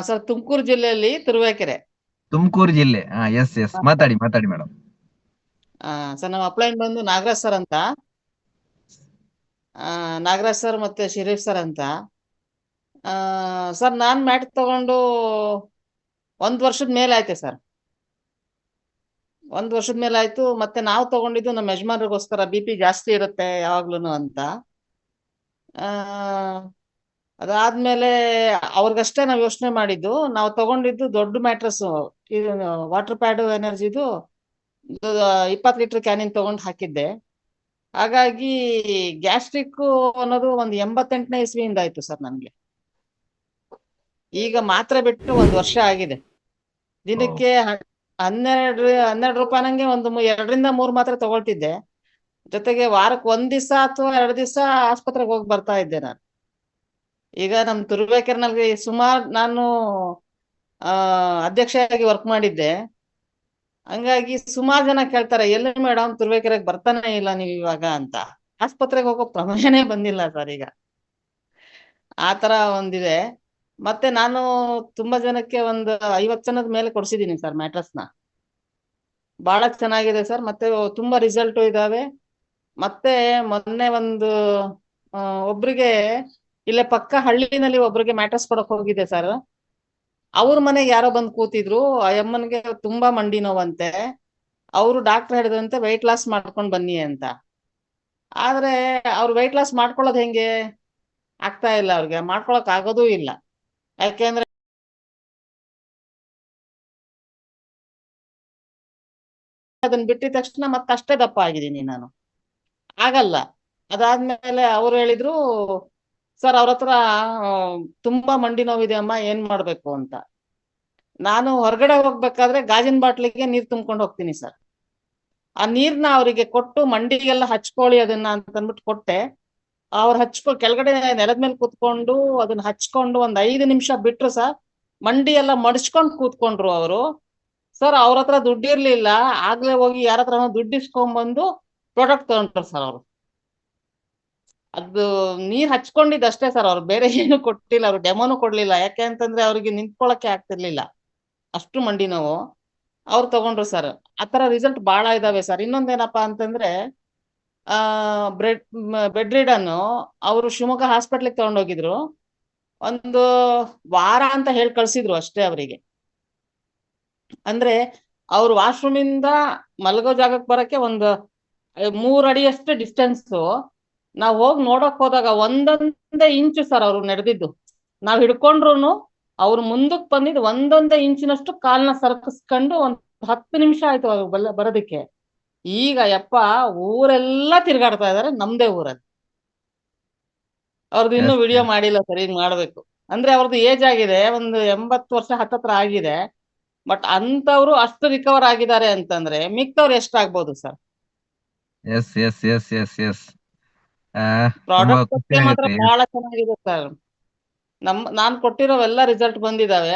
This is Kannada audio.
ಸರ್ ತುಮಕೂರು ಜಿಲ್ಲೆಯಲ್ಲಿ ತುರುವೇಕೆರೆ. ತುಮಕೂರು ಜಿಲ್ಲೆ. ಎಸ್ ಎಸ್, ಮಾತಾಡಿ ಮಾತಾಡಿ ಮೇಡಮ್. ಸರ್ ನಮ್ಮ ಅಪ್ಲೈನ್ ಬಂದು ನಾಗರಾಜ್ ಸರ್ ಅಂತ. ನಾಗರಾಜ್ ಸರ್ ಮತ್ತೆ ಶಿರೀಫ್ ಸರ್ ಅಂತ. ಸರ್ ನಾನ್ ಮ್ಯಾಟ್ ತಗೊಂಡು 1 ವರ್ಷದ ಮೇಲೆ ಆಯ್ತೆ ಸರ್. 1 ವರ್ಷದ ಮೇಲೆ ಆಯ್ತು. ಮತ್ತೆ ನಾವು ತಗೊಂಡಿದ್ದು ನಮ್ಮ ಯಜಮಾನ್ರಿಗೋಸ್ಕರ BP ಜಾಸ್ತಿ ಇರುತ್ತೆ ಯಾವಾಗ್ಲೂನು ಅಂತ. ಆ ಅದಾದ್ಮೇಲೆ ಅವ್ರಿಗಷ್ಟೇ ನಾವು ಯೋಚನೆ ಮಾಡಿದ್ದು. ನಾವು ತಗೊಂಡಿದ್ದು ದೊಡ್ಡ ಮ್ಯಾಟ್ರಸ್, ಇದು ವಾಟರ್ ಪ್ಯಾಡ್ ಎನರ್ಜಿದು 20 ಲೀಟರ್ ಕ್ಯಾನಿನ್ ತಗೊಂಡು ಹಾಕಿದ್ದೆ. ಹಾಗಾಗಿ ಗ್ಯಾಸ್ಟ್ರಿಕ್ ಅನ್ನೋದು ಒಂದು 88ನೇ ಇಸ್ವಿಯಿಂದ ಆಯ್ತು ಸರ್ ನನ್ಗೆ. ಈಗ ಮಾತ್ರೆ ಬಿಟ್ಟು 1 ವರ್ಷ ಆಗಿದೆ. ದಿನಕ್ಕೆ 12 ರೂಪಾಯಿನಂಗೆ ಒಂದು 2 ರಿಂದ 3 ಮಾತ್ರೆ ತಗೊಳ್ತಿದ್ದೆ. ಜೊತೆಗೆ ವಾರಕ್ಕೆ 1 ದಿವಸ ಅಥವಾ 2 ದಿವಸ ಆಸ್ಪತ್ರೆಗೆ ಹೋಗಿ ಬರ್ತಾ ಇದ್ದೆ ನಾನು. ಈಗ ನಮ್ ತುರುವೇಕೆರೆನಲ್ಲಿ ಸುಮಾರು ನಾನು ಅಧ್ಯಕ್ಷೆಯಾಗಿ ವರ್ಕ್ ಮಾಡಿದ್ದೆ. ಹಂಗಾಗಿ ಸುಮಾರು ಜನ ಕೇಳ್ತಾರೆ, ಎಲ್ಲಿ ಮೇಡಮ್ ತುರುವೇಕೆರೆಗೆ ಬರ್ತಾನೆ ಇಲ್ಲ ನೀವು ಇವಾಗ ಅಂತ. ಆಸ್ಪತ್ರೆಗೆ ಹೋಗೋ ಪ್ರಮೇಯನೇ ಬಂದಿಲ್ಲ ಸರ್ ಈಗ. ಆತರ ಒಂದಿದೆ. ಮತ್ತೆ ನಾನು ತುಂಬಾ ಜನಕ್ಕೆ ಒಂದು 50 ಜನದ ಮೇಲೆ ಕೊಡ್ಸಿದೀನಿ ಸರ್ ಮ್ಯಾಟ್ರಸ್ನ. ಬಹಳ ಚೆನ್ನಾಗಿದೆ ಸರ್. ಮತ್ತೆ ತುಂಬಾ ರಿಸಲ್ಟ್ ಇದಾವೆ. ಮತ್ತೆ ಮೊನ್ನೆ ಒಂದು ಒಬ್ರಿಗೆ ಇಲ್ಲೇ ಪಕ್ಕ ಹಳ್ಳಿನಲ್ಲಿ ಒಬ್ರಿಗೆ ಮ್ಯಾಟ್ರಸ್ ಕೊಡಕ್ ಹೋಗಿದೆ ಸರ್. ಅವ್ರ ಮನೆಗೆ ಯಾರೋ ಬಂದು ಕೂತಿದ್ರು. ಆ ಅಮ್ಮನ್ಗೆ ತುಂಬಾ ಮಂಡಿ ನೋವಂತೆ. ಅವರು ಡಾಕ್ಟರ್ ಹೇಳಿದ್ರಂತೆ ವೆಯ್ಟ್ ಲಾಸ್ ಮಾಡ್ಕೊಂಡ್ ಬನ್ನಿ ಅಂತ. ಆದ್ರೆ ಅವ್ರು ವೆಯ್ಟ್ ಲಾಸ್ ಮಾಡ್ಕೊಳ್ಳೋದು ಹೆಂಗೆ? ಆಗ್ತಾ ಇಲ್ಲ, ಅವ್ರಿಗೆ ಮಾಡ್ಕೊಳಕ್ ಆಗೋದೂ ಇಲ್ಲ. ಯಾಕೆಂದ್ರೆ ಅದನ್ನ ಬಿಟ್ಟಿದ ತಕ್ಷಣ ಮತ್ತಷ್ಟೇ ದಪ್ಪ ಆಗಿದ್ದೀನಿ ನಾನು. ಆಗಲ್ಲ. ಅದಾದ್ಮೇಲೆ ಅವ್ರು ಹೇಳಿದ್ರು, ಸರ್ ಅವ್ರ ಹತ್ರ ತುಂಬಾ ಮಂಡಿ ನೋವಿದೆ ಅಮ್ಮ, ಏನ್ ಮಾಡ್ಬೇಕು ಅಂತ. ನಾನು ಹೊರಗಡೆ ಹೋಗ್ಬೇಕಾದ್ರೆ ಗಾಜಿನ ಬಾಟ್ಲಿಗೆ ನೀರ್ ತುಂಬ್ಕೊಂಡು ಹೋಗ್ತೀನಿ ಸರ್. ಆ ನೀರ್ನ ಅವರಿಗೆ ಕೊಟ್ಟು ಮಂಡಿಗೆಲ್ಲ ಹಚ್ಕೊಳ್ಳಿ ಅದನ್ನ ಅಂತ ಅಂದ್ಬಿಟ್ಟು ಕೊಟ್ಟೆ. ಅವ್ರು ಕೆಳಗಡೆ ನೆಲದ ಮೇಲೆ ಕೂತ್ಕೊಂಡು ಅದನ್ನ ಹಚ್ಕೊಂಡು 5 ನಿಮಿಷ ಬಿಟ್ರು ಸರ್. ಮಂಡಿ ಎಲ್ಲ ಮಡ್ಚ್ಕೊಂಡು ಕೂತ್ಕೊಂಡ್ರು ಅವರು. ಸರ್ ಅವ್ರ ಹತ್ರ ದುಡ್ಡು ಇರ್ಲಿಲ್ಲ. ಆಗ್ಲೇ ಹೋಗಿ ಯಾರ ಹತ್ರ ದುಡ್ಡು ಇಸ್ಕೊಂಡ್ಬಂದು ಪ್ರಾಡಕ್ಟ್ ತಗೊಂಡ್ರು ಸರ್ ಅವರು. ಅದು ನೀರ್ ಹಚ್ಕೊಂಡಿದ್ದು ಅಷ್ಟೇ ಸರ್, ಅವ್ರು ಬೇರೆ ಏನು ಕೊಟ್ಟಿಲ್ಲ. ಅವ್ರು ಡೆಮೋನು ಕೊಡ್ಲಿಲ್ಲ. ಯಾಕೆ ಅಂತಂದ್ರೆ ಅವ್ರಿಗೆ ನಿಂತ್ಕೊಳಕ್ಕೆ ಆಗ್ತಿರ್ಲಿಲ್ಲ, ಅಷ್ಟು ಮಂಡಿ ನೋವು. ಅವ್ರು ತಗೊಂಡ್ರು ಸರ್. ಆತರ ರಿಸಲ್ಟ್ ಬಹಳ ಇದಾವೆ ಸರ್. ಇನ್ನೊಂದೇನಪ್ಪಾ ಅಂತಂದ್ರೆ ಬೆಡ್ ರಿಡನ್ ಅವರು ಶಿವಮೊಗ್ಗ ಹಾಸ್ಪಿಟ್ಲಿಗೆ ತಗೊಂಡೋಗಿದ್ರು. ಒಂದು ವಾರ ಅಂತ ಹೇಳಿ ಕಳ್ಸಿದ್ರು ಅಷ್ಟೇ ಅವರಿಗೆ. ಅಂದ್ರೆ ಅವ್ರು ವಾಶ್ರೂಮ್ ಇಂದ ಮಲಗೋ ಜಾಗಕ್ಕೆ ಬರಕ್ಕೆ ಒಂದು 3 ಅಡಿಯಷ್ಟು ಡಿಸ್ಟೆನ್ಸ್. ನಾವ್ ಹೋಗಿ ನೋಡಕ್ ಹೋದಾಗ 1 ಇಂಚು ಸರ್ ಅವ್ರು ನಡೆದಿದ್ದು. ನಾವ್ ಹಿಡ್ಕೊಂಡ್ರು ಅವ್ರು ಮುಂದಕ್ ಬಂದಿದ್ದು 1 ಇಂಚಿನಷ್ಟು ಕಾಲ್ನ ಸರ್ಕಿಸ್ಕೊಂಡು 10 ನಿಮಿಷ ಆಯ್ತು ಅವ್ರು ಬರೋದಕ್ಕೆ. ಈಗ ಯಪ್ಪ ಊರೆಲ್ಲ ತಿರ್ಗಾಡ್ತಾ ಇದಾರೆ, ನಮ್ದೇ ಊರಲ್ಲಿ. ಅವ್ರದ್ದು ಇನ್ನೂ ಎಸ್ ವಿಡಿಯೋ ಮಾಡಿಲ್ಲ ಸರ್, ಈಗ ಮಾಡ್ಬೇಕು. ಅಂದ್ರೆ ಅವ್ರದ್ದು ಏಜ್ ಆಗಿದೆ, ಒಂದು 80 ವರ್ಷ ಹತ್ತತ್ರ ಆಗಿದೆ. ಬಟ್ ಅಂತವ್ರು ಅಷ್ಟು ರಿಕವರ್ ಆಗಿದ್ದಾರೆ ಅಂತಂದ್ರೆ ಮಿಕ್ತವ್ರು ಎಷ್ಟಾಗ್ಬೋದು sir? Yes yes yes yes yes. ತುಂಬಾ ಪ್ರಾಡಕ್ಟ್ ಖುಷಿ ಬಗ್ಗೆ ಮಾತ್ರ ಆಗುತ್ತೆ. ಬಹಳ ಚೆನ್ನಾಗಿದೆ ಸರ್. ನಾನ್ ಕೊಟ್ಟಿರೋವೆಲ್ಲ ರಿಸಲ್ಟ್ ಬಂದಿದಾವೆ.